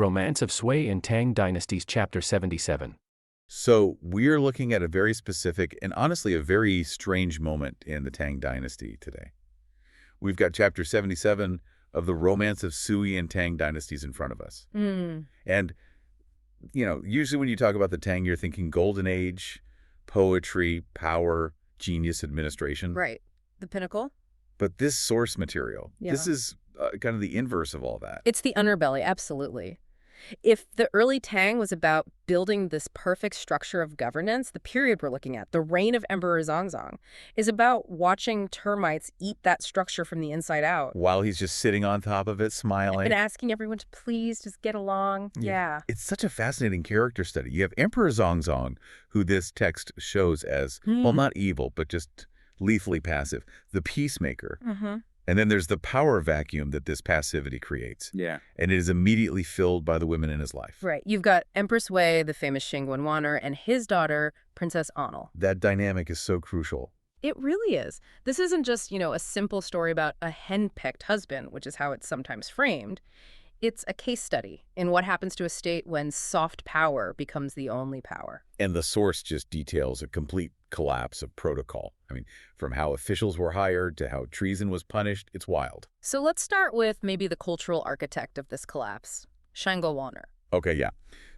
Romance of Sui and Tang Dynasties Chapter 77. So we're looking at a very specific and honestly a very strange moment in the Tang Dynasty today. We've got Chapter 77 of the Romance of Sui and Tang Dynasties in front of us. And, usually when you talk about the Tang, you're thinking Golden Age, poetry, power, genius, administration. Right. The pinnacle. But this source material, Yeah. this is kind of the inverse of all that. It's the underbelly, absolutely. If the early Tang was about building this perfect structure of governance, the period we're looking at, the reign of Emperor Zongzong, is about watching termites eat that structure from the inside out. While he's just sitting on top of it, smiling. And asking everyone to please just get along. Yeah. It's such a fascinating character study. You have Emperor Zongzong, who this text shows as, well, not evil, but just lethally passive, the peacemaker. And then there's the power vacuum that this passivity creates. Yeah. And it is immediately filled by the women in his life. Right. You've got Empress Wei, the famous Shangguan Wanner, and his daughter, Princess Anil. That dynamic is so crucial. It really is. This isn't just, a simple story about a henpecked husband, which is how it's sometimes framed. It's a case study in what happens to a state when soft power becomes the only power. And the source just details a complete collapse of protocol. I mean, from how officials were hired to how treason was punished, it's wild. So let's start with maybe the cultural architect of this collapse, Shangguan Wanner. Okay, yeah.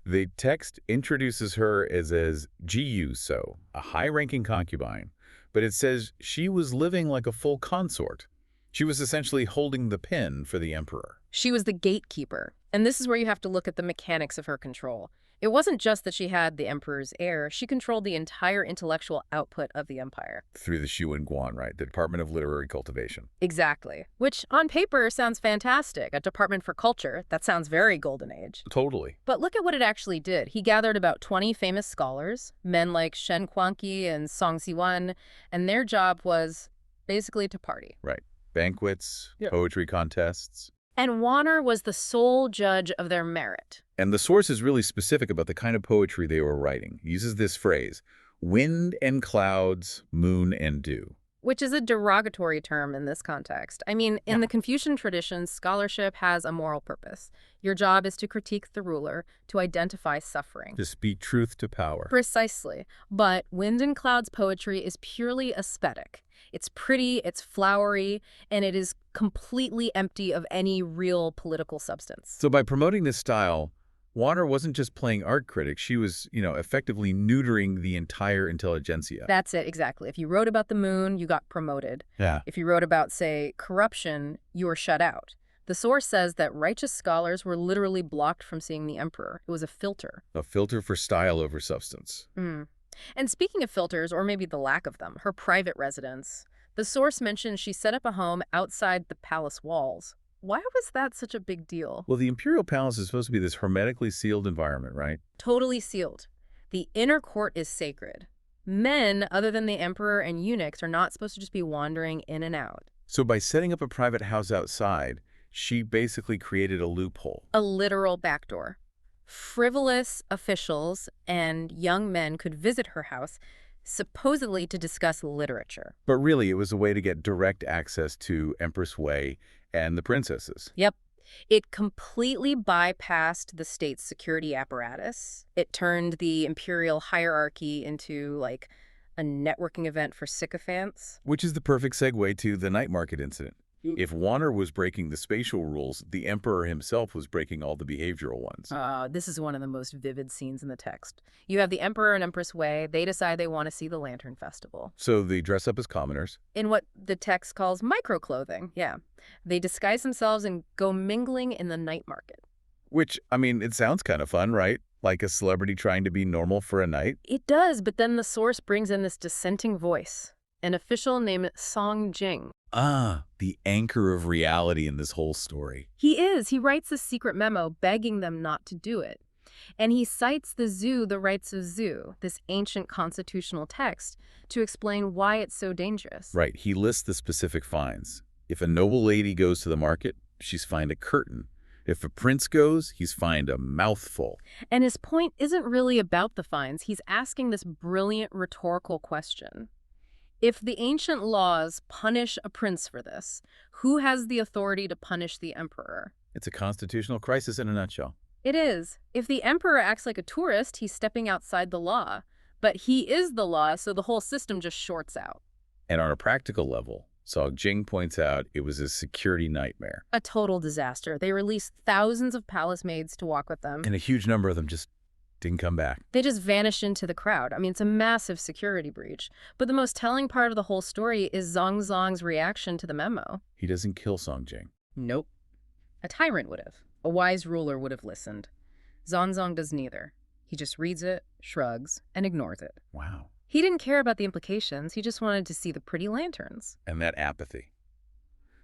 The text introduces her as Jiyu So, a high-ranking concubine, but it says she was living like a full consort. She was essentially holding the pen for the emperor. She was the gatekeeper, and this is where you have to look at the mechanics of her control. It wasn't just that she had the emperor's heir, she controlled the entire intellectual output of the empire. Through the Shu and Guan, right? The Department of Literary Cultivation. Exactly. Which, on paper, sounds fantastic. A department for culture. That sounds very Golden Age. Totally. But look at what it actually did. He gathered about 20 famous scholars, men like Shen Kuangqi and Song Siwan, and their job was basically to party. Right. Banquets, poetry contests. And Wanner was the sole judge of their merit. And the source is really specific about the kind of poetry they were writing. He uses this phrase, wind and clouds, moon and dew. Which is a derogatory term in this context. I mean, in the Confucian tradition, scholarship has a moral purpose. Your job is to critique the ruler, to identify suffering. To speak truth to power. Precisely. But wind and clouds poetry is purely aesthetic. It's pretty, it's flowery, and it is completely empty of any real political substance. So by promoting this style, Wanner wasn't just playing art critic. She was, effectively neutering the entire intelligentsia. That's it, exactly. If you wrote about the moon, you got promoted. Yeah. If you wrote about, say, corruption, you were shut out. The source says that righteous scholars were literally blocked from seeing the emperor. It was a filter. A filter for style over substance. And speaking of filters, or maybe the lack of them, her private residence, the source mentions she set up a home outside the palace walls. Why was that such a big deal? Well, the imperial palace is supposed to be this hermetically sealed environment, right? Totally sealed. The inner court is sacred. Men, other than the emperor and eunuchs, are not supposed to just be wandering in and out. So by setting up a private house outside, she basically created a loophole. A literal backdoor. Frivolous officials and young men could visit her house, supposedly to discuss literature. But really, it was a way to get direct access to Empress Wei and the princesses. Yep. It completely bypassed the state's security apparatus. It turned the imperial hierarchy into, like, a networking event for sycophants. Which is the perfect segue to the night market incident. If Wanner was breaking the spatial rules, the emperor himself was breaking all the behavioral ones. This is one of the most vivid scenes in the text. You have the emperor and Empress Wei. They decide they want to see the Lantern Festival. So they dress up as commoners. In what the text calls microclothing, yeah. They disguise themselves and go mingling in the night market. Which, it sounds kind of fun, right? Like a celebrity trying to be normal for a night. It does, but then the source brings in this dissenting voice, an official named Song Jing. The anchor of reality in this whole story. He is. He writes a secret memo begging them not to do it. And he cites the Rights of Zhu, this ancient constitutional text, to explain why it's so dangerous. Right. He lists the specific fines. If a noble lady goes to the market, she's fined a curtain. If a prince goes, he's fined a mouthful. And his point isn't really about the fines. He's asking this brilliant rhetorical question. If the ancient laws punish a prince for this, who has the authority to punish the emperor? It's a constitutional crisis in a nutshell. It is. If the emperor acts like a tourist, he's stepping outside the law. But he is the law, so the whole system just shorts out. And on a practical level, Jing points out it was a security nightmare. A total disaster. They released thousands of palace maids to walk with them. And a huge number of them just didn't come back. They just vanished into the crowd. I mean, it's a massive security breach. But the most telling part of the whole story is Zongzong's reaction to the memo. He doesn't kill Jing. Nope. A tyrant would have. A wise ruler would have listened. Zongzong does neither. He just reads it, shrugs, and ignores it. Wow. He didn't care about the implications. He just wanted to see the pretty lanterns. And that apathy.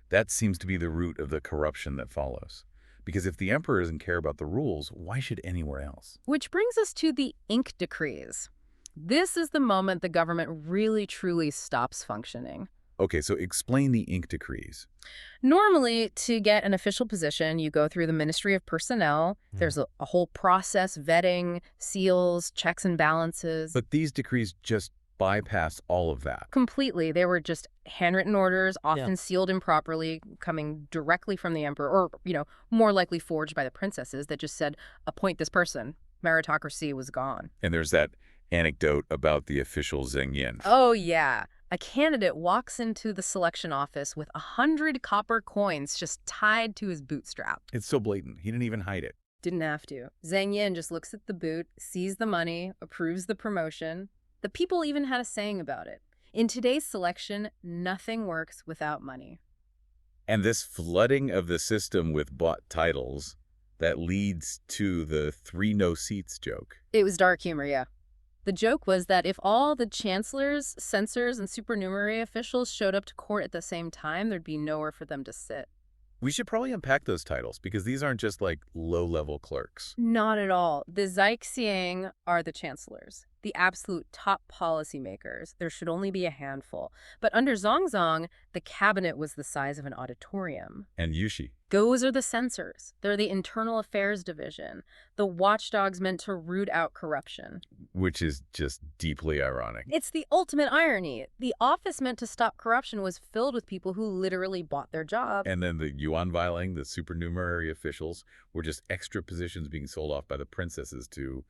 That seems to be the root of the corruption that follows. Because if the emperor doesn't care about the rules, why should anyone else? Which brings us to the ink decrees. This is the moment the government really truly stops functioning. Okay, so explain the ink decrees. Normally, to get an official position, you go through the Ministry of Personnel. There's a whole process, vetting, seals, checks and balances. But these decrees just bypass all of that. Completely. They were just handwritten orders, often sealed improperly, coming directly from the emperor, or, more likely forged by the princesses that just said, appoint this person. Meritocracy was gone. And there's that anecdote about the official Zheng Yin. Oh, yeah. A candidate walks into the selection office with 100 copper coins just tied to his bootstrap. It's so blatant. He didn't even hide it. Didn't have to. Zheng Yin just looks at the boot, sees the money, approves the promotion. The people even had a saying about it. In today's selection, nothing works without money. And this flooding of the system with bought titles, that leads to the 3 no seats joke. It was dark humor, yeah. The joke was that if all the chancellors, censors, and supernumerary officials showed up to court at the same time, there'd be nowhere for them to sit. We should probably unpack those titles, because these aren't just like low-level clerks. Not at all. The Zaixiang are the chancellors, the absolute top policymakers. There should only be a handful. But under Zongzong, the cabinet was the size of an auditorium. And Yushi. Those are the censors. They're the internal affairs division, the watchdogs meant to root out corruption. Which is just deeply ironic. It's the ultimate irony. The office meant to stop corruption was filled with people who literally bought their job. And then the yuan viling, the supernumerary officials, were just extra positions being sold off by the princesses to,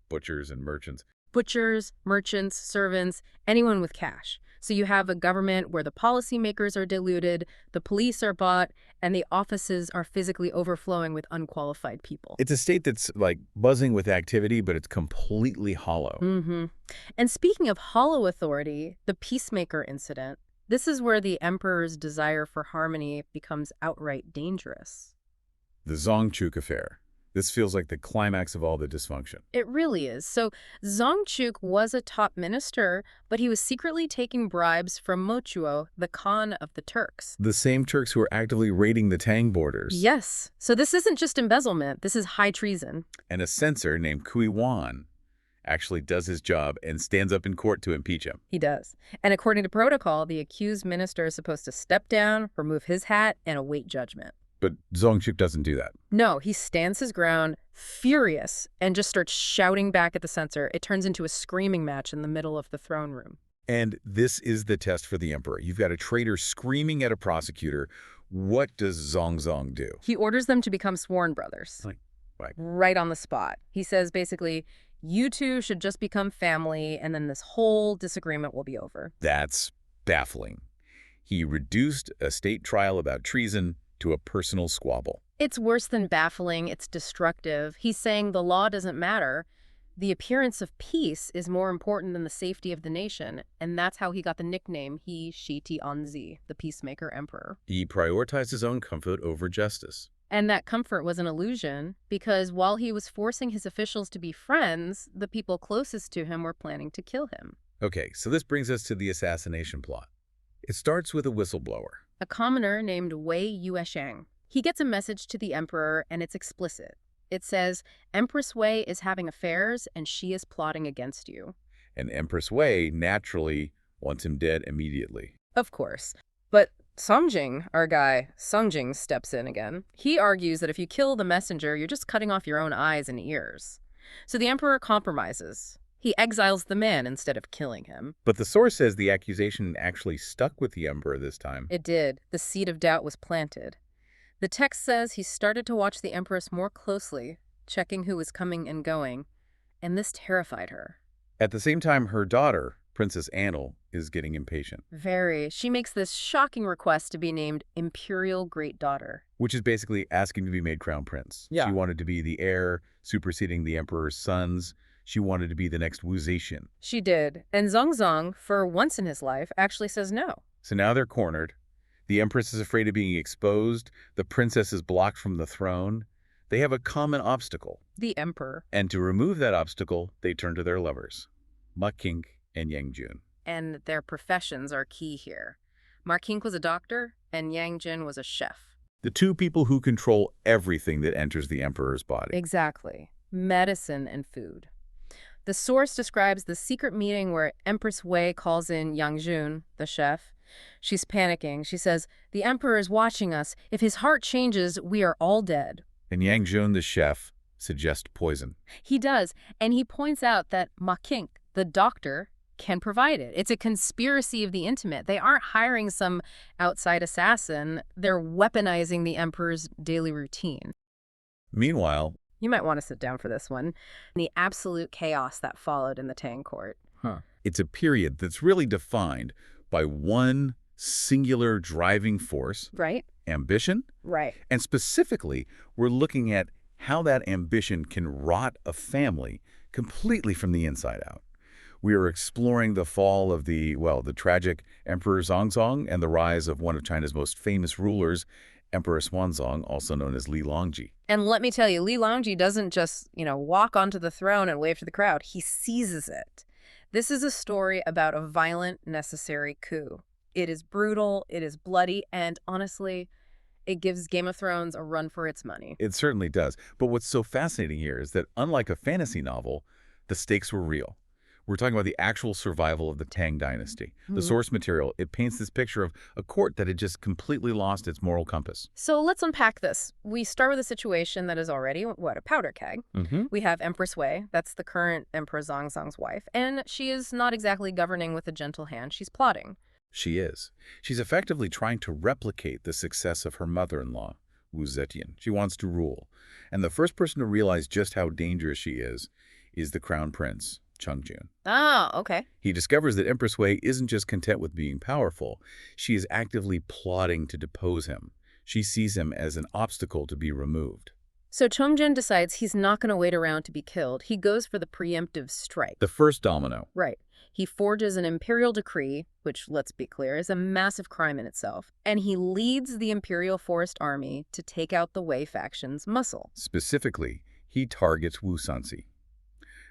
butchers and merchants. Butchers, merchants, servants, anyone with cash. So you have a government where the policymakers are diluted, the police are bought, and the offices are physically overflowing with unqualified people. It's a state that's like buzzing with activity, but it's completely hollow. And speaking of hollow authority, the peacemaker incident, this is where the emperor's desire for harmony becomes outright dangerous. The Zongchuk affair. This feels like the climax of all the dysfunction. It really is. So Zongchuk was a top minister, but he was secretly taking bribes from Mochuo, the Khan of the Turks. The same Turks who are actively raiding the Tang borders. Yes. So this isn't just embezzlement. This is high treason. And a censor named Kui Wan actually does his job and stands up in court to impeach him. He does. And according to protocol, the accused minister is supposed to step down, remove his hat, and await judgment. But Zongchuk doesn't do that. No, he stands his ground, furious, and just starts shouting back at the censor. It turns into a screaming match in the middle of the throne room. And this is the test for the emperor. You've got a traitor screaming at a prosecutor. What does Zongzong do? He orders them to become sworn brothers. Right on the spot. He says basically, you two should just become family, and then this whole disagreement will be over. That's baffling. He reduced a state trial about treason to a personal squabble. It's worse than baffling. It's destructive. He's saying the law doesn't matter. The appearance of peace is more important than the safety of the nation, and that's how he got the nickname He Shiti Anzi, the peacemaker emperor. He prioritized his own comfort over justice. And that comfort was an illusion, because while he was forcing his officials to be friends, the people closest to him were planning to kill him. Okay, so this brings us to the assassination plot. It starts with a whistleblower. A commoner named Wei Yueshang. He gets a message to the emperor, and it's explicit. It says, Empress Wei is having affairs, and she is plotting against you. And Empress Wei naturally wants him dead immediately. Of course. But Songjing, our guy, Songjing, steps in again. He argues that if you kill the messenger, you're just cutting off your own eyes and ears. So the emperor compromises. He exiles the man instead of killing him. But the source says the accusation actually stuck with the emperor this time. It did. The seed of doubt was planted. The text says he started to watch the empress more closely, checking who was coming and going, and this terrified her. At the same time, her daughter, Princess Anil, is getting impatient, Very. She makes this shocking request to be named Imperial Great Daughter. which is basically asking to be made crown prince. Yeah. She wanted to be the heir, superseding the emperor's sons. She wanted to be the next Wu Zetian. She did, and Zongzong, for once in his life, actually says no. So now they're cornered. The empress is afraid of being exposed. The princess is blocked from the throne. They have a common obstacle. The emperor. And to remove that obstacle, they turn to their lovers, Ma Qing and Yang Jun. And their professions are key here. Ma Qing was a doctor, and Yang Jin was a chef. The two people who control everything that enters the emperor's body. Exactly. Medicine and food. The source describes the secret meeting where Empress Wei calls in Yang Jun, the chef. She's panicking. She says, "The emperor is watching us. If his heart changes, we are all dead." And Yang Jun, the chef, suggests poison. He does, and he points out that Ma Qing, the doctor, can provide it. It's a conspiracy of the intimate. They aren't hiring some outside assassin. They're weaponizing the emperor's daily routine. Meanwhile, You might want to sit down for this one. The absolute chaos that followed in the Tang court. it's a period that's really defined by one singular driving force, Right? ambition, Right. and specifically, we're looking at how that ambition can rot a family completely from the inside out. We are exploring the fall of the tragic Emperor Zongzong and the rise of one of China's most famous rulers, Empress Wanzong, also known as Longji. And let me tell you, Longji doesn't just, walk onto the throne and wave to the crowd. He seizes it. This is a story about a violent, necessary coup. It is brutal, it is bloody, and honestly, it gives Game of Thrones a run for its money. It certainly does. But what's so fascinating here is that unlike a fantasy novel, the stakes were real. We're talking about the actual survival of the Tang dynasty. The source material, it paints this picture of a court that had just completely lost its moral compass. So let's unpack this. We start with a situation that is already, a powder keg. We have Empress Wei, that's the current Emperor Zongzong's wife, and she is not exactly governing with a gentle hand. She's plotting. She is. She's effectively trying to replicate the success of her mother-in-law, Wu Zetian. She wants to rule. And the first person to realize just how dangerous she is the crown prince, Chungjun. Oh, okay. He discovers that Empress Wei isn't just content with being powerful. She is actively plotting to depose him. She sees him as an obstacle to be removed. So Chongjun decides he's not going to wait around to be killed. He goes for the preemptive strike. The first domino. Right. He forges an imperial decree, which, let's be clear, is a massive crime in itself. And he leads the Imperial Forest Army to take out the Wei faction's muscle. Specifically, he targets Wu Sanzi.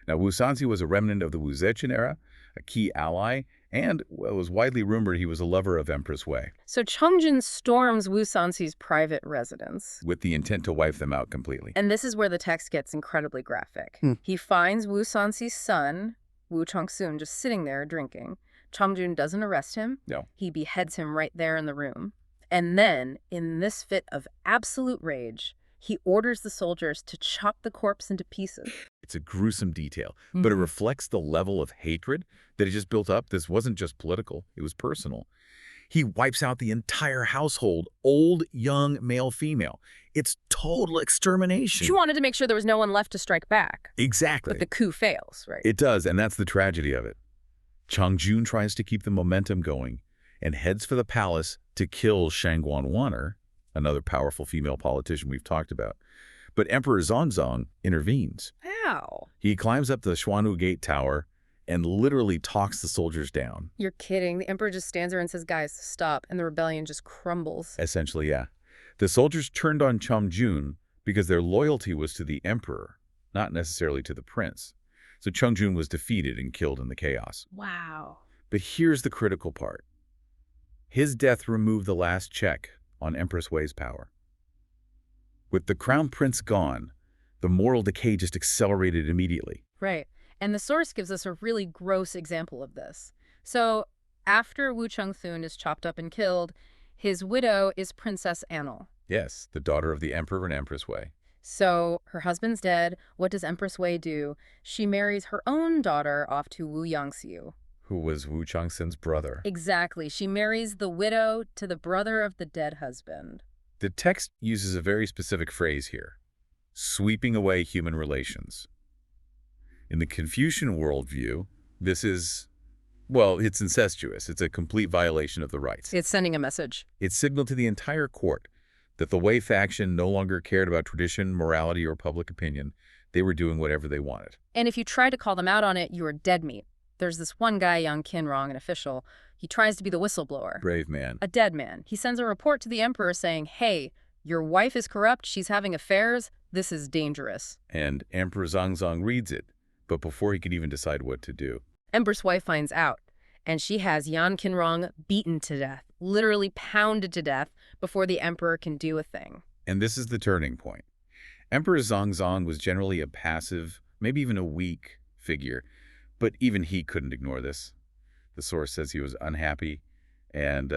Now, Wu Sanzi was a remnant of the Wu Zetian era, a key ally, and it was widely rumored he was a lover of Empress Wei, So Chongjun storms Wu Sanzi's private residence. with the intent to wipe them out completely. And this is where the text gets incredibly graphic. He finds Wu Sanzi's son, Wu Chongsun, just sitting there drinking. Chongjun doesn't arrest him. No. He beheads him right there in the room. And then, in this fit of absolute rage, he orders the soldiers to chop the corpse into pieces. It's a gruesome detail, but it reflects the level of hatred that had just built up. This wasn't just political, it was personal. He wipes out the entire household, old, young, male, female. It's total extermination. She wanted to make sure there was no one left to strike back. Exactly. But the coup fails, right? It does, and that's the tragedy of it. Chongjun tries to keep the momentum going and heads for the palace to kill Shangguan Wan'er, another powerful female politician we've talked about. But Emperor Zongzong intervenes. How? He climbs up the Xuanwu Gate Tower and literally talks the soldiers down. You're kidding. The emperor just stands there and says, "Guys, stop." And the rebellion just crumbles. Essentially, yeah. The soldiers turned on Chongjun because their loyalty was to the emperor, not necessarily to the prince. So Chongjun was defeated and killed in the chaos. Wow. But here's the critical part. His death removed the last check on Empress Wei's power. With the crown prince gone, the moral decay just accelerated immediately. Right. And the source gives us a really gross example of this. So after Wu Chengthun is chopped up and killed, his widow is Princess Anil. Yes, the daughter of the emperor and Empress Wei. So her husband's dead. What does Empress Wei do? She marries her own daughter off to Wu Yangxiu. Who was Wu Changsun's brother. Exactly. She marries the widow to the brother of the dead husband. The text uses a very specific phrase here. sweeping away human relations. In the Confucian worldview, this is, well, it's incestuous. It's a complete violation of the rights. It's sending a message. It signaled to the entire court that the Wei faction no longer cared about tradition, morality, or public opinion. They were doing whatever they wanted. And if you try to call them out on it, you were dead meat. There's this one guy, Yang Qinrong, an official. He tries to be the whistleblower. Brave man. A dead man. He sends a report to the emperor saying, hey, your wife is corrupt, she's having affairs, this is dangerous. And Emperor Zhangzong reads it, but before he could even decide what to do. Empress wife finds out, and she has Yang Qinrong beaten to death, literally pounded to death, before the emperor can do a thing. And this is the turning point. Emperor Zhangzong was generally a passive, maybe even a weak figure, but even he couldn't ignore this. The source says he was unhappy and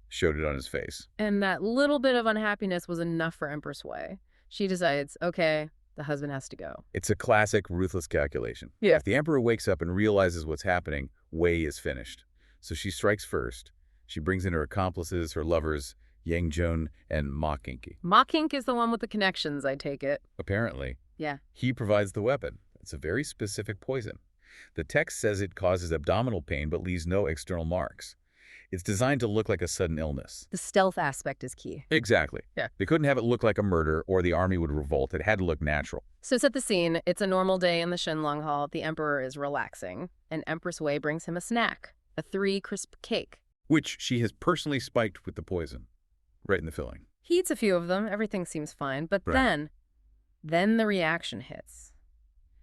showed it on his face. And that little bit of unhappiness was enough for Empress Wei. She decides, okay, the husband has to go. It's a classic ruthless calculation. Yeah. If the emperor wakes up and realizes what's happening, Wei is finished. So she strikes first. She brings in her accomplices, her lovers, Yang Zhong and Ma Qingqi. Ma Qingqi is the one with the connections, I take it. Apparently. Yeah. He provides the weapon. It's a very specific poison. The text says it causes abdominal pain but leaves no external marks. It's designed to look like a sudden illness. The stealth aspect is key. Exactly. Yeah. They couldn't have it look like a murder or the army would revolt. It had to look natural. So set the scene. It's a normal day in the Shenlong Hall. The emperor is relaxing, and Empress Wei brings him a snack, a 3-crisp cake. Which she has personally spiked with the poison, right in the filling. He eats a few of them. Everything seems fine. But Right. then the reaction hits.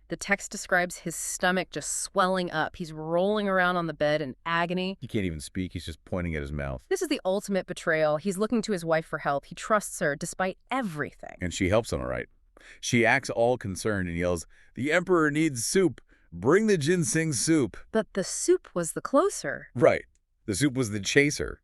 The text describes his stomach just swelling up. He's rolling around on the bed in agony. He can't even speak. He's just pointing at his mouth. This is the ultimate betrayal. He's looking to his wife for help. He trusts her despite everything. And she helps him, all right. She acts all concerned and yells, "The emperor needs soup. Bring the ginseng soup." But the soup was the closer. Right. The soup was the chaser.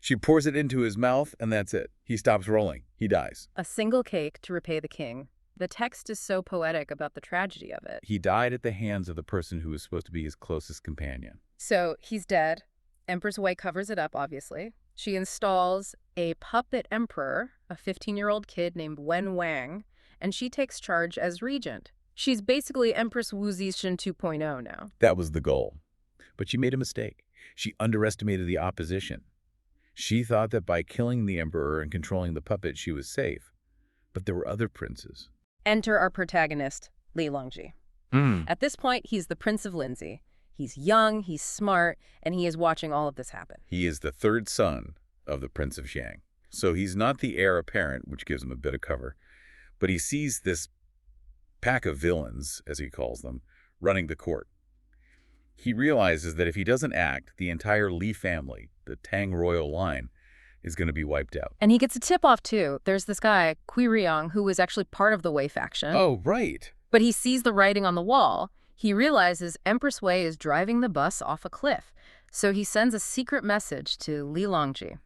She pours it into his mouth, and that's it. He stops rolling. He dies. A single cake to repay the king. The text is so poetic about the tragedy of it. He died at the hands of the person who was supposed to be his closest companion. So he's dead. Empress Wei covers it up, obviously. She installs a puppet emperor, a 15-year-old kid named Wen Wang, and she takes charge as regent. She's basically Empress Wu Zixin 2.0 now. That was the goal. But she made a mistake. She underestimated the opposition. She thought that by killing the emperor and controlling the puppet, she was safe. But there were other princes. Enter our protagonist, Li Longji. At this point, he's the Prince of Lindsay. He's young, he's smart, and he is watching all of this happen. He is the third son of the Prince of Xiang. So he's not the heir apparent, which gives him a bit of cover. But he sees this pack of villains, as he calls them, running the court. He realizes that if he doesn't act, the entire Li family, the Tang royal line, is going to be wiped out. And he gets a tip-off, too. There's this guy, Kui Riang, who was actually part of the Wei faction. Oh, right. But he sees the writing on the wall. He realizes Empress Wei is driving the bus off a cliff. So he sends a secret message to Li Longji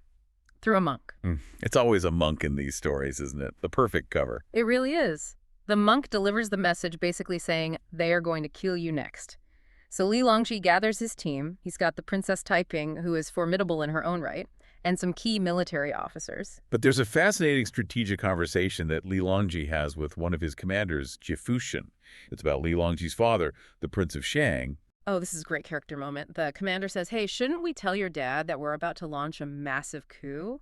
through a monk. It's always a monk in these stories, isn't it? The perfect cover. It really is. The monk delivers the message basically saying, they are going to kill you next. So Li Longji gathers his team. He's got the Princess Taiping, who is formidable in her own right, and some key military officers. But there's a fascinating strategic conversation that Li Longji has with one of his commanders, Jifushin. It's about Li Longji's father, the Prince of Xiang. Oh, this is a great character moment. The commander says, hey, shouldn't we tell your dad that we're about to launch a massive coup?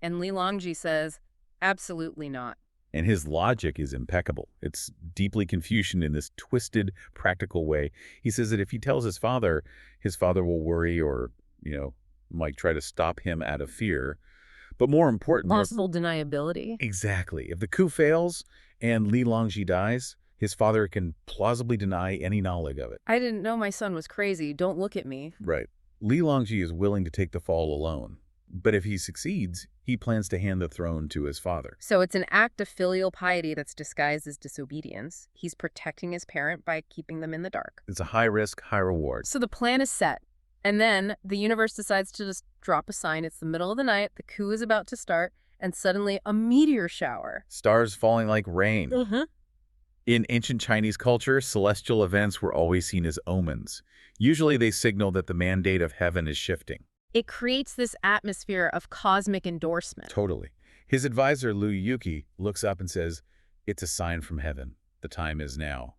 And Li Longji says, absolutely not. And his logic is impeccable. It's deeply Confucian in this twisted, practical way. He says that if he tells his father will worry or, might try to stop him out of fear. But more important... Possible deniability. Exactly. If the coup fails and Li Longji dies, his father can plausibly deny any knowledge of it. I didn't know my son was crazy. Don't look at me. Right. Li Longji is willing to take the fall alone. But if he succeeds, he plans to hand the throne to his father. So it's an act of filial piety that's disguised as disobedience. He's protecting his parent by keeping them in the dark. It's a high risk, high reward. So the plan is set. And then the universe decides to just drop a sign. It's the middle of the night. The coup is about to start. And suddenly a meteor shower. Stars falling like rain. In ancient Chinese culture, celestial events were always seen as omens. Usually they signal that the mandate of heaven is shifting. It creates this atmosphere of cosmic endorsement. Totally. His advisor, Liu Yuqi, looks up and says, It's a sign from heaven. The time is now.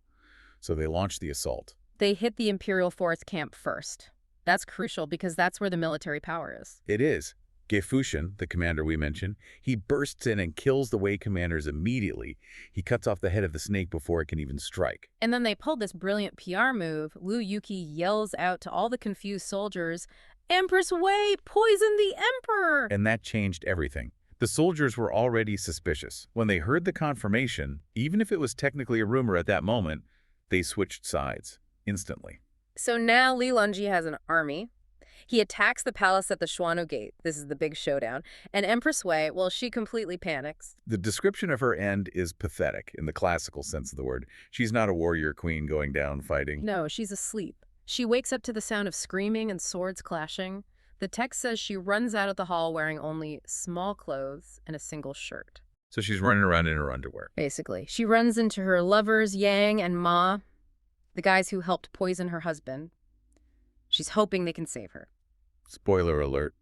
So they launch the assault. They hit the Imperial Forest camp first. That's crucial because that's where the military power is. It is. Gefushin, the commander we mentioned, he bursts in and kills the Wei commanders immediately. He cuts off the head of the snake before it can even strike. And then they pulled this brilliant PR move. Liu Yuki yells out to all the confused soldiers, "Empress Wei poisoned the emperor!" And that changed everything. The soldiers were already suspicious. When they heard the confirmation, even if it was technically a rumor at that moment, they switched sides instantly. So now Li Longji has an army. He attacks the palace at the Shuano Gate. This is the big showdown. And Empress Wei, well, she completely panics. The description of her end is pathetic in the classical sense of the word. She's not a warrior queen going down fighting. No, she's asleep. She wakes up to the sound of screaming and swords clashing. The text says she runs out of the hall wearing only small clothes and a single shirt. So she's running around in her underwear. Basically, she runs into her lovers, Yang and Ma, the guys who helped poison her husband. She's hoping they can save her. Spoiler alert.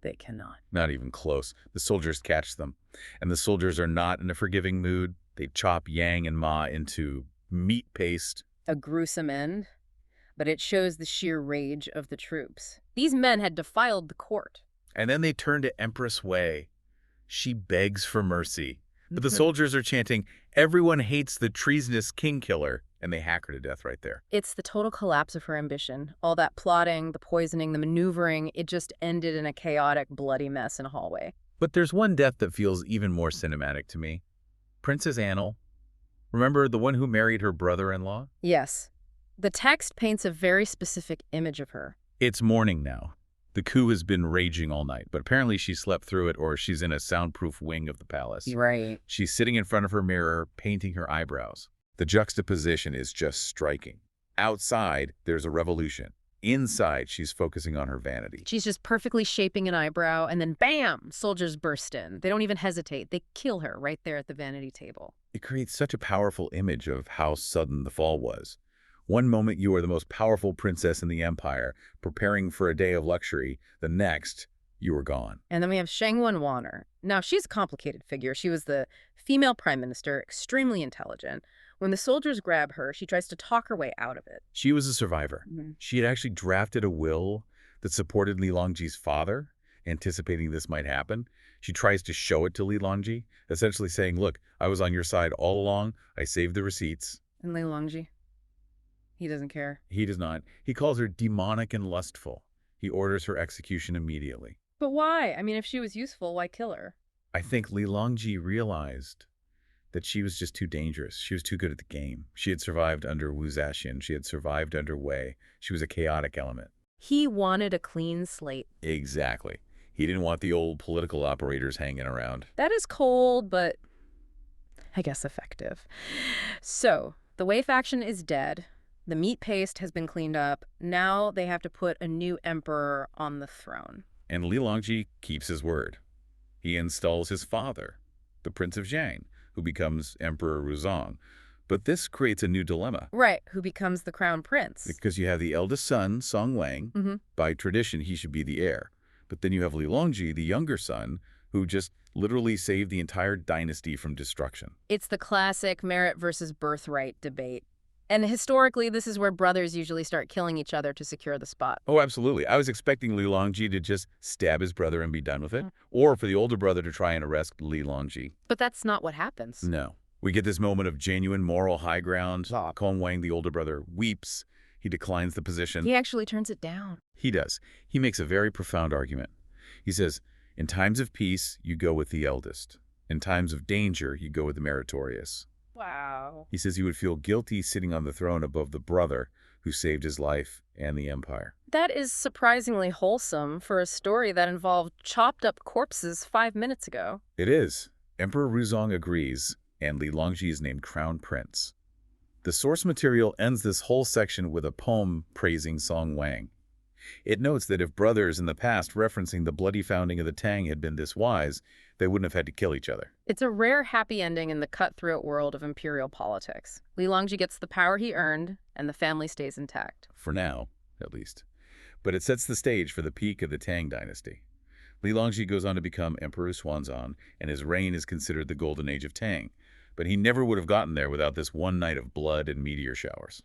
They cannot. Not even close. The soldiers catch them. And the soldiers are not in a forgiving mood. They chop Yang and Ma into meat paste. A gruesome end, but it shows the sheer rage of the troops. These men had defiled the court. And then they turn to Empress Wei. She begs for mercy. But the soldiers are chanting, "Everyone hates the treasonous king killer," and they hack her to death right there. It's the total collapse of her ambition. All that plotting, the poisoning, the maneuvering, it just ended in a chaotic, bloody mess in a hallway. But there's one death that feels even more cinematic to me. Princess Annel. Remember the one who married her brother-in-law? Yes. The text paints a very specific image of her. It's morning now. The coup has been raging all night, but apparently she slept through it or she's in a soundproof wing of the palace. Right. She's sitting in front of her mirror, painting her eyebrows. The juxtaposition is just striking. Outside, there's a revolution. Inside, she's focusing on her vanity. She's just perfectly shaping an eyebrow, and then bam, soldiers burst in. They don't even hesitate. They kill her right there at the vanity table. It creates such a powerful image of how sudden the fall was. One moment you are the most powerful princess in the empire, preparing for a day of luxury. The next, you were gone. And then we have Shang Wenwaner. Now, she's a complicated figure. She was the female prime minister, extremely intelligent. When the soldiers grab her, she tries to talk her way out of it. She was a survivor. Mm-hmm. She had actually drafted a will that supported Li Longji's father, anticipating this might happen. She tries to show it to Li Longji, essentially saying, "Look, I was on your side all along. I saved the receipts." And Li Longji? He doesn't care. He does not. He calls her demonic and lustful. He orders her execution immediately. But why? I mean, if she was useful, why kill her? I think Li Longji realized that she was just too dangerous. She was too good at the game. She had survived under Wu Zhaxian. She had survived under Wei. She was a chaotic element. He wanted a clean slate. Exactly. He didn't want the old political operators hanging around. That is cold, but I guess effective. So, the Wei faction is dead. The meat paste has been cleaned up. Now they have to put a new emperor on the throne. And Li Longji keeps his word. He installs his father, the Prince of Zhang, who becomes Emperor Ruzong. But this creates a new dilemma. Right, who becomes the crown prince. Because you have the eldest son, Song Wang. Mm-hmm. By tradition, he should be the heir. But then you have Li Longji, the younger son, who just literally saved the entire dynasty from destruction. It's the classic merit versus birthright debate. And historically, this is where brothers usually start killing each other to secure the spot. Oh, absolutely. I was expecting Li Longji to just stab his brother and be done with it, or for the older brother to try and arrest Li Longji. But that's not what happens. No. We get this moment of genuine moral high ground. Kong Wang, the older brother, weeps. He declines the position. He actually turns it down. He does. He makes a very profound argument. He says, in times of peace, you go with the eldest. In times of danger, you go with the meritorious. Wow. He says he would feel guilty sitting on the throne above the brother who saved his life and the empire. That is surprisingly wholesome for a story that involved chopped up corpses 5 minutes ago. It is. Emperor Ruzong agrees, and Li Longji is named Crown Prince. The source material ends this whole section with a poem praising Song Wang. It notes that if brothers in the past referencing the bloody founding of the Tang had been this wise, they wouldn't have had to kill each other. It's a rare happy ending in the cutthroat world of imperial politics. Li Longji gets the power he earned, and the family stays intact. For now, at least. But it sets the stage for the peak of the Tang dynasty. Li Longji goes on to become Emperor Xuanzang, and his reign is considered the golden age of Tang. but he never would have gotten there without this one night of blood and meteor showers.